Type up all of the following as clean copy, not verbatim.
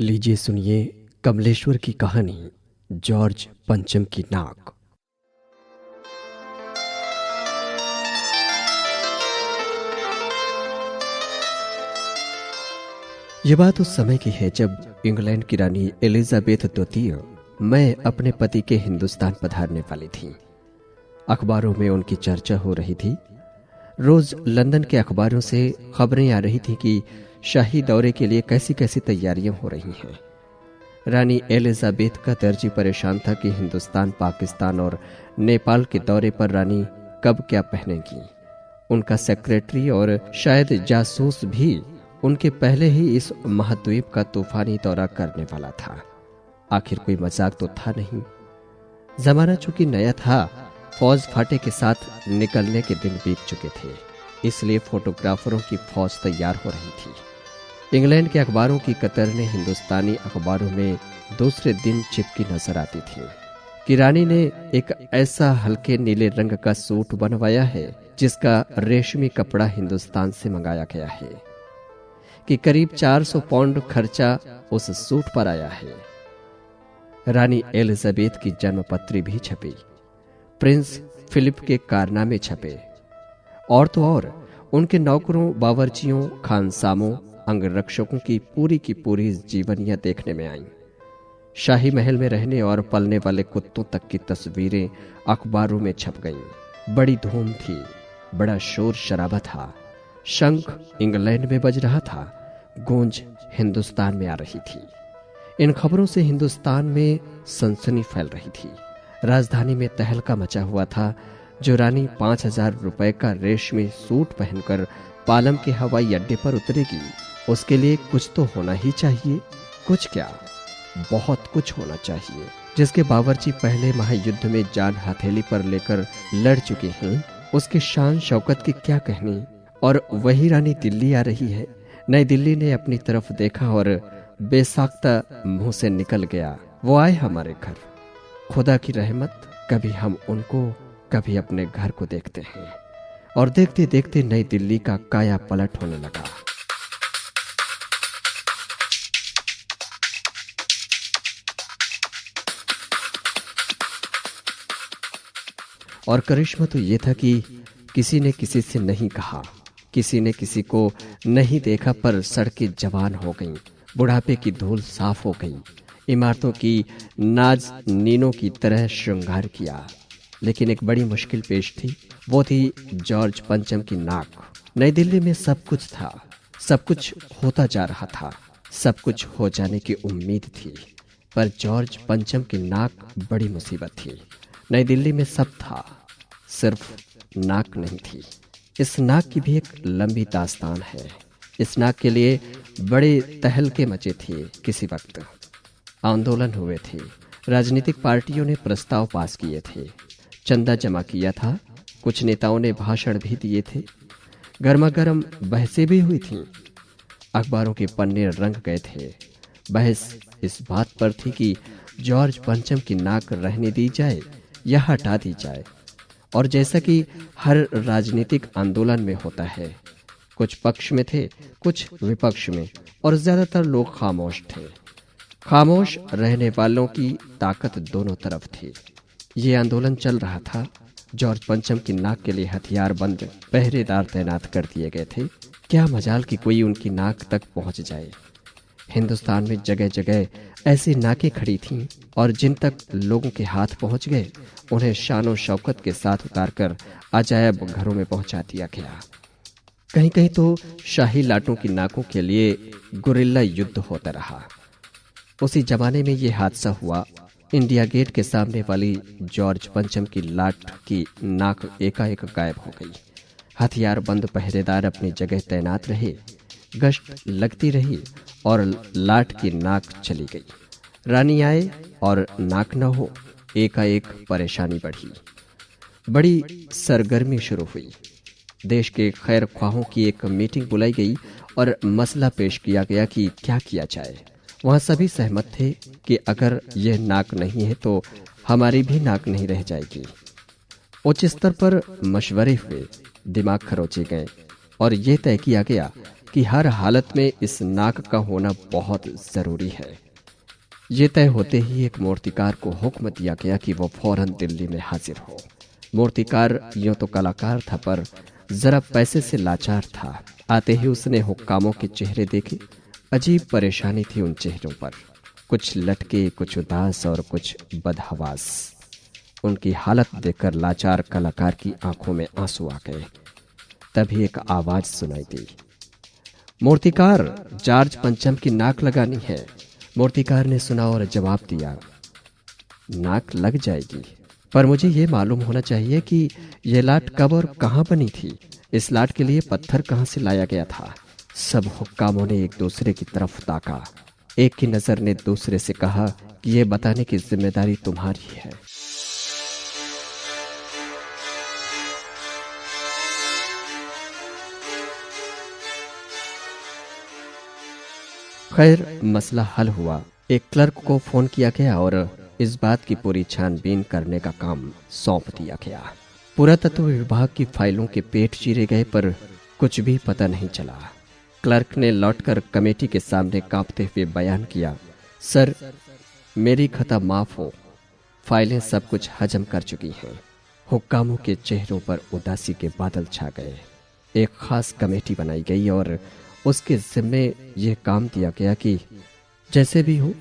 लीजिए सुनिए कमलेश्वर की कहानी जॉर्ज पंचम की नाक। यह बात उस समय की है जब इंग्लैंड की रानी एलिजाबेथ द्वितीय मैं अपने पति के हिंदुस्तान पधारने वाली थी। अखबारों में उनकी चर्चा हो रही थी। रोज लंदन के अखबारों से खबरें आ रही थी कि शाही दौरे के लिए कैसी कैसी तैयारियां हो रही हैं। रानी एलिजाबेथ का दर्जी परेशान था कि हिंदुस्तान, पाकिस्तान और नेपाल के दौरे पर रानी कब क्या पहनेगी। उनका सेक्रेटरी और शायद जासूस भी उनके पहले ही इस महाद्वीप का तूफानी दौरा करने वाला था। आखिर कोई मजाक तो था नहीं। जमाना चूंकि नया था, फौज फाटे के साथ निकलने के दिन बीत चुके थे, इसलिए फोटोग्राफरों की फौज तैयार हो रही थी। इंग्लैंड के अखबारों की कतरने हिंदुस्तानी अखबारों में दूसरे दिन चिपकी नजर आती थी कि रानी ने एक ऐसा हल्के नीले रंग का सूट बनवाया है जिसका रेशमी कपड़ा हिंदुस्तान से मंगाया गया है, कि करीब 400 पाउंड खर्चा उस सूट पर आया है। रानी एलिजाबेथ की जन्मपत्री भी छपी, प्रिंस फिलिप के कारनामे छपे, और तो और उनके नौकरों, बावर्चियों, खानसामों, अंगरक्षकों की पूरी जीवनियां देखने में आईं। शाही महल में रहने और पलने वाले कुत्तों तक की तस्वीरें अखबारों में छप गईं। बड़ी धूम थी, बड़ा शोर शराबा था। शंख इंग्लैंड में बज रहा था, गूंज हिंदुस्तान में आ रही थी। इन खबरों से हिंदुस्तान में सनसनी फैल रही थी। राजधानी में तहलका मचा हुआ था। जो रानी 5,000 रुपए का रेशमी सूट पहनकर पालम के हवाई अड्डे पर उतरेगी, उसके लिए कुछ तो होना ही चाहिए। कुछ क्या, बहुत कुछ होना चाहिए। जिसके बावर्ची पहले महायुद्ध में जान हथेली पर लेकर लड़ चुके हैं, उसकी शान शौकत की क्या कहनी। और वही रानी दिल्ली आ रही है। नई दिल्ली ने अपनी तरफ देखा और बेसाख्ता मुंह से निकल गया, वो आए हमारे घर। खुदा की रहमत, कभी हम उनको, कभी अपने घर को देखते हैं। और देखते देखते नई दिल्ली का काया पलट होने लगा। और करिश्मा तो ये था कि किसी ने किसी से नहीं कहा, किसी ने किसी को नहीं देखा, पर सड़कें जवान हो गईं, बुढ़ापे की धूल साफ हो गई, इमारतों की नाज नीनों की तरह श्रृंगार किया। लेकिन एक बड़ी मुश्किल पेश थी, वो थी जॉर्ज पंचम की नाक। नई दिल्ली में सब कुछ था, सब कुछ होता जा रहा था, सब कुछ हो जाने की उम्मीद थी, पर जॉर्ज पंचम की नाक बड़ी मुसीबत थी। नई दिल्ली में सब था, सिर्फ नाक नहीं थी। इस नाक की भी एक लंबी दास्तान है। इस नाक के लिए बड़े तहलके मचे थे। किसी वक्त आंदोलन हुए थे, राजनीतिक पार्टियों ने प्रस्ताव पास किए थे, चंदा जमा किया था, कुछ नेताओं ने भाषण भी दिए थे, गर्मा गर्म बहसें भी हुई थीं, अखबारों के पन्ने रंग गए थे। बहस इस बात पर थी कि जॉर्ज पंचम की नाक रहने दी जाए या हटा दी जाए। और जैसा कि हर राजनीतिक आंदोलन में होता है, कुछ पक्ष में थे, कुछ विपक्ष में, और ज्यादातर लोग खामोश थे। खामोश रहने वालों की ताकत दोनों तरफ थी। ये आंदोलन चल रहा था। जॉर्ज पंचम की नाक के लिए हथियार बंद पहरेदार तैनात कर दिए गए थे। क्या मजाल कि कोई उनकी नाक तक पहुंच जाए। हिंदुस्तान में जगह जगह ऐसी नाकें खड़ी थीं, और जिन तक लोगों के हाथ पहुंच गए, उन्हें शानो शौकत के साथ उतारकर अजायब घरों में पहुंचा दिया गया। कहीं कहीं तो शाही लाटों की नाकों के लिए गुरिल्ला युद्ध होता रहा। उसी जमाने में ये हादसा हुआ। इंडिया गेट के सामने वाली जॉर्ज पंचम की लाट की नाक एकाएक गायब हो गई। हथियार बंद पहरेदार अपनी जगह तैनात रहे, गश्त लगती रही, और लाट की नाक चली गई। रानी आए और नाक न हो, एकाएक परेशानी बढ़ी। बड़ी सरगर्मी शुरू हुई। देश के खैर ख्वाहों की एक मीटिंग बुलाई गई और मसला पेश किया गया कि क्या किया जाए। वहां सभी सहमत थे कि अगर यह नाक नहीं है तो हमारी भी नाक नहीं रह जाएगी। उच्च स्तर पर मशवरे हुए, दिमाग खरोचे गए, और ये तय किया गया कि हर हालत में इस नाक का होना बहुत जरूरी है। ये तय होते ही एक मूर्तिकार को हुक्म दिया गया कि वो फौरन दिल्ली में हाजिर हो। मूर्तिकार यूं तो कलाकार था, पर जरा पैसे से लाचार था। आते ही उसने हुक्कामों के चेहरे देखे। अजीब परेशानी थी उन चेहरों पर, कुछ लटके, कुछ उदास और कुछ बदहवास। उनकी हालत देखकर लाचार कलाकार की आंखों में आंसू आ गए। तभी एक आवाज सुनाई दी, मूर्तिकार, जॉर्ज पंचम की नाक लगानी है। मूर्तिकार ने सुना और जवाब दिया, नाक लग जाएगी, पर मुझे ये मालूम होना चाहिए कि यह लाट कब और कहाँ बनी थी। इस लाट के लिए पत्थर कहाँ से लाया गया था। सब हुक्कामों ने एक दूसरे की तरफ ताका। एक की नजर ने दूसरे से कहा कि यह बताने की जिम्मेदारी तुम्हारी है। खैर, मसला हल हुआ। एक क्लर्क को फोन किया गया और इस बात की पूरी छानबीन करने का काम सौंप दिया गया। पुरातत्व विभाग की फाइलों के पेट चीरे गए, पर कुछ भी पता नहीं चला। क्लर्क ने लौटकर कमेटी के सामने कांपते हुए बयान किया, सर, मेरी खता माफ हो, फाइलें सब कुछ हजम कर चुकी हैं। हुक्कामों के चेहरों पर उदासी के बादल छा गए। एक खास कमेटी बनाई गई और उसके जिम्मे यह काम दिया गया कि जैसे भी हो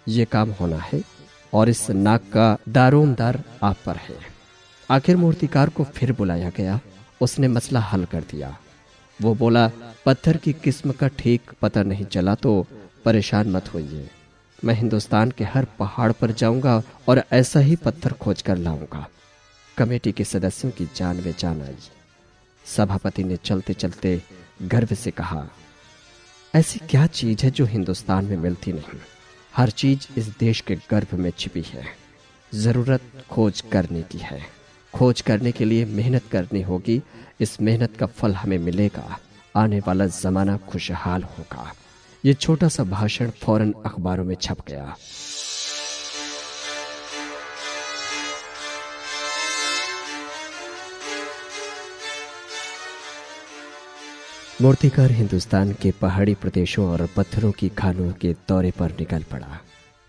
ये काम होना है और इस नाक का दारोमदार आप पर है। आखिर मूर्तिकार को फिर बुलाया गया। उसने मसला हल कर दिया। वो बोला, पत्थर की किस्म का ठीक पता नहीं चला तो परेशान मत होइए। मैं हिंदुस्तान के हर पहाड़ पर जाऊंगा और ऐसा ही पत्थर खोज कर लाऊंगा। कमेटी के सदस्यों की जान में जान आई। सभापति ने चलते चलते गर्व से कहा, ऐसी क्या चीज है जो हिंदुस्तान में मिलती नहीं। हर चीज इस देश के गर्भ में छिपी है। जरूरत खोज करने की है। खोज करने के लिए मेहनत करनी होगी। इस मेहनत का फल हमें मिलेगा। आने वाला जमाना खुशहाल होगा। ये छोटा सा भाषण फौरन अखबारों में छप गया। मूर्तिकार हिंदुस्तान के पहाड़ी प्रदेशों और पत्थरों की खानों के दौरे पर निकल पड़ा।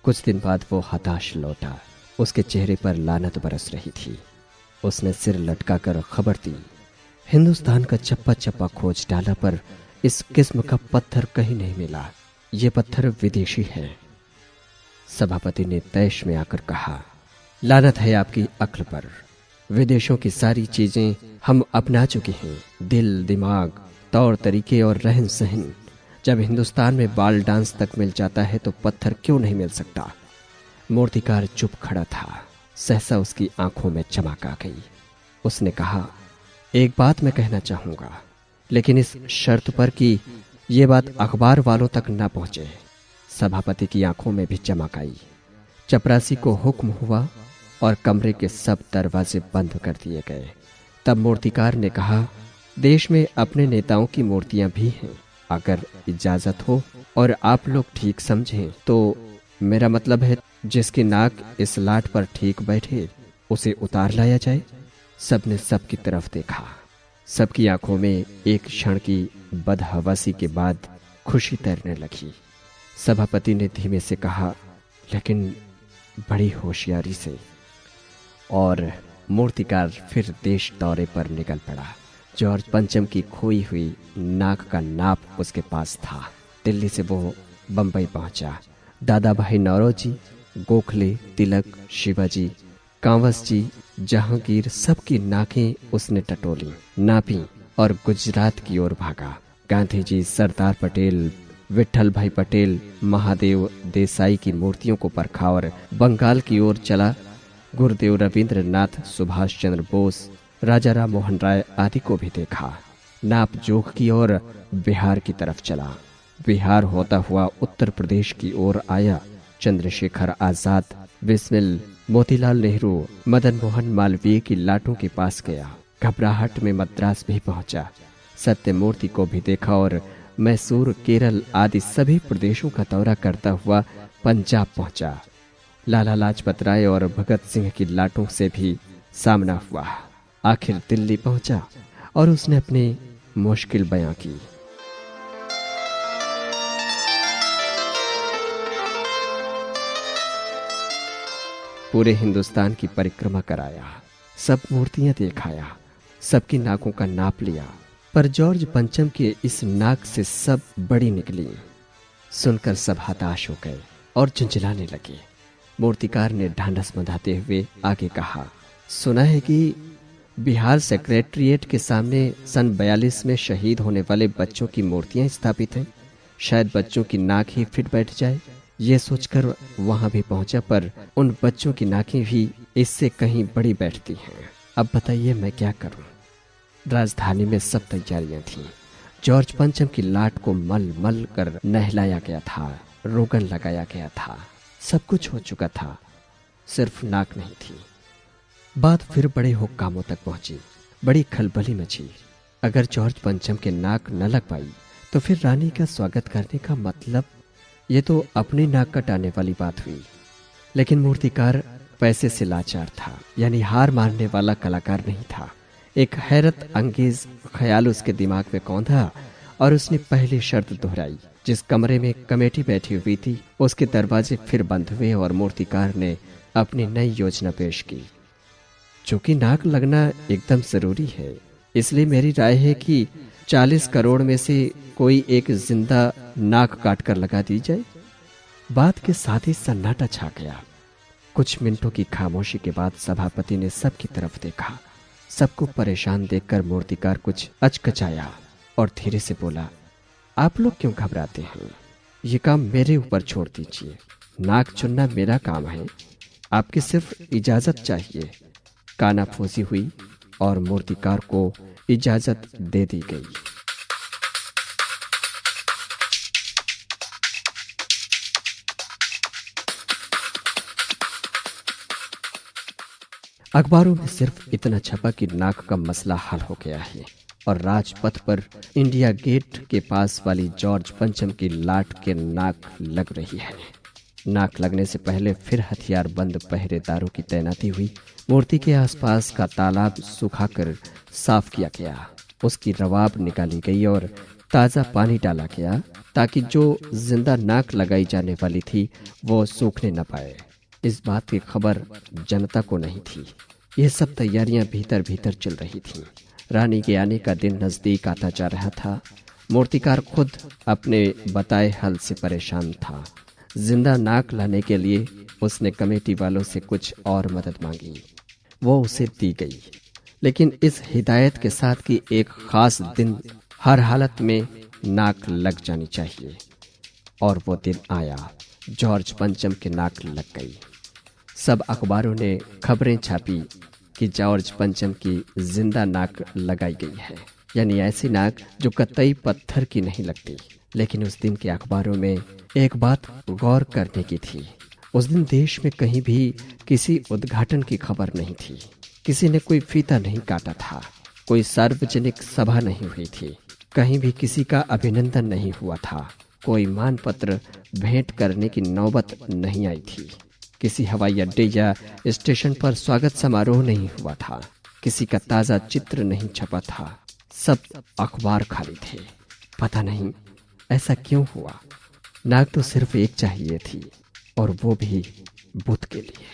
कुछ दिन बाद वो हताश लौटा। उसके चेहरे पर लानत बरस रही थी। उसने सिर लटकाकर खबर दी, हिंदुस्तान का चप्पा चप्पा खोज डाला, पर इस किस्म का पत्थर कहीं नहीं मिला। ये पत्थर विदेशी है। सभापति ने तैश में आकर कहा, लानत है आपकी अक्ल पर। विदेशों की सारी चीजें हम अपना चुके हैं, दिल, दिमाग, तौर तरीके और रहन सहन। जब हिंदुस्तान में बाल डांस तक मिल जाता है तो पत्थर क्यों नहीं मिल सकता। मूर्तिकार चुप खड़ा था। सहसा उसकी आंखों में चमक आ गई। उसने कहा, एक बात मैं कहना चाहूंगा, लेकिन इस शर्त पर कि यह बात अखबार वालों तक न पहुंचे। सभापति की आंखों में भी चमक आई। चपरासी को हुक्म हुआ और कमरे के सब दरवाजे बंद कर दिए गए। तब मूर्तिकार ने कहा, देश में अपने नेताओं की मूर्तियां भी हैं। अगर इजाजत हो और आप लोग ठीक समझें तो मेरा मतलब है, जिसकी नाक इस लाट पर ठीक बैठे उसे उतार लाया जाए। सबने सबकी तरफ देखा। सबकी आंखों में एक क्षण की बदहवासी के बाद खुशी तैरने लगी। सभापति ने धीमे से कहा, लेकिन बड़ी होशियारी से। और मूर्तिकार फिर देश दौरे पर निकल पड़ा। जॉर्ज पंचम की खोई हुई नाक का नाप उसके पास था। दिल्ली से वो बंबई पहुंचा। दादा भाई नौरोजी, गोखले, तिलक, शिवाजी, कांवस जी, जहांगीर, सबकी नाकें उसने टटोली, नापी और गुजरात की ओर भागा। गांधी जी, सरदार पटेल, विट्ठल भाई पटेल, महादेव देसाई की मूर्तियों को परखा और बंगाल की ओर चला। गुरुदेव रविंद्रनाथ, सुभाष चंद्र बोस, राजा राम मोहन राय आदि को भी देखा। नाप जोख की ओर बिहार की तरफ चला। बिहार होता हुआ उत्तर प्रदेश की ओर आया। चंद्रशेखर आजाद, बिस्मिल, मोतीलाल नेहरू, मदन मोहन मालवीय की लाटों के पास गया। घबराहट में मद्रास भी पहुंचा। सत्यमूर्ति को भी देखा और मैसूर, केरल आदि सभी प्रदेशों का दौरा करता हुआ पंजाब पहुंचा। लाला लाजपत राय और भगत सिंह की लाटों से भी सामना हुआ। आखिर दिल्ली पहुंचा और उसने अपनी मुश्किल बयां की। पूरे हिंदुस्तान की परिक्रमा कराया, सब मूर्तियां दिखाया, सबकी नाकों का नाप लिया, पर जॉर्ज पंचम के इस नाक से सब बड़ी निकली। सुनकर सब हताश हो गए और झुंझलाने लगे। मूर्तिकार ने ढांढस बंधाते हुए आगे कहा, सुना है कि बिहार सेक्रेटरिएट के सामने सन 42 में शहीद होने वाले बच्चों की मूर्तियां स्थापित हैं। शायद बच्चों की नाक ही फिट बैठ जाए। ये सोचकर वहां भी पहुंचा, पर उन बच्चों की नाकें भी इससे कहीं बड़ी बैठती हैं। अब बताइए मैं क्या करूं। राजधानी में सब तैयारियां थीं। जॉर्ज पंचम की लाट को मल मल कर नहलाया गया था, रोगन लगाया गया था, सब कुछ हो चुका था, सिर्फ नाक नहीं थी। बात फिर बड़े हुक्कामों तक पहुंची, बड़ी खलबली मची। अगर जॉर्ज पंचम के नाक न लग पाई तो फिर रानी का स्वागत करने का मतलब, ये तो अपनी नाक कटाने वाली बात हुई। लेकिन मूर्तिकार पैसे से लाचार था, यानी हार मारने वाला कलाकार नहीं था। एक हैरत अंगेज ख्याल उसके दिमाग में कौंधा और उसने पहली शर्त दोहराई। जिस कमरे में कमेटी बैठी हुई थी उसके दरवाजे फिर बंद हुए और मूर्तिकार ने अपनी नई योजना पेश की। चूंकि नाक लगना एकदम जरूरी है, इसलिए मेरी राय है कि 40 करोड़ में से कोई एक जिंदा नाक काटकर लगा दी जाए। बात के साथ ही सन्नाटा छा गया। कुछ मिनटों की खामोशी के बाद सभापति ने सबकी तरफ देखा। सबको परेशान देखकर मूर्तिकार कुछ अचकचाया और धीरे से बोला, आप लोग क्यों घबराते हैं? ये काम मेरे ऊपर छोड़ दीजिए। नाक चुनना मेरा काम है, आपकी सिर्फ इजाजत चाहिए। कानाफूसी हुई और मूर्तिकार को इजाजत दे दी गई। अखबारों में सिर्फ इतना छपा कि नाक का मसला हल हो गया है और राजपथ पर इंडिया गेट के पास वाली जॉर्ज पंचम की लाट के नाक लग रही है। नाक लगने से पहले फिर हथियार बंद पहरेदारों की तैनाती हुई। मूर्ति के आसपास का तालाब सुखाकर साफ किया गया, उसकी रवाब निकाली गई और ताज़ा पानी डाला गया ताकि जो जिंदा नाक लगाई जाने वाली थी वो सूखने न पाए। इस बात की खबर जनता को नहीं थी। ये सब तैयारियां भीतर भीतर चल रही थीं। रानी के आने का दिन नजदीक आता जा रहा था। मूर्तिकार खुद अपने बताए हल से परेशान था। जिंदा नाक लाने के लिए उसने कमेटी वालों से कुछ और मदद मांगी, वो उसे दी गई, लेकिन इस हिदायत के साथ कि एक खास दिन हर हालत में नाक लग जानी चाहिए। और वो दिन आया। जॉर्ज पंचम के नाक लग गई। सब अखबारों ने खबरें छापी कि जॉर्ज पंचम की जिंदा नाक लगाई गई है, यानी ऐसी नाक जो कतई पत्थर की नहीं लगती। लेकिन उस दिन के अखबारों में एक बात गौर करने की थी। उस दिन देश में कहीं भी किसी उद्घाटन की खबर नहीं थी। किसी ने कोई फीता नहीं काटा था, कोई सार्वजनिक सभा नहीं हुई थी, कहीं भी किसी का अभिनंदन नहीं हुआ था, कोई मानपत्र भेंट करने की नौबत नहीं आई थी, किसी हवाई अड्डे या स्टेशन पर स्वागत समारोह नहीं हुआ था, किसी का ताज़ा चित्र नहीं छपा था। सब अखबार खाली थे। पता नहीं ऐसा क्यों हुआ। नाक तो सिर्फ एक चाहिए थी, और वो भी बुध के लिए।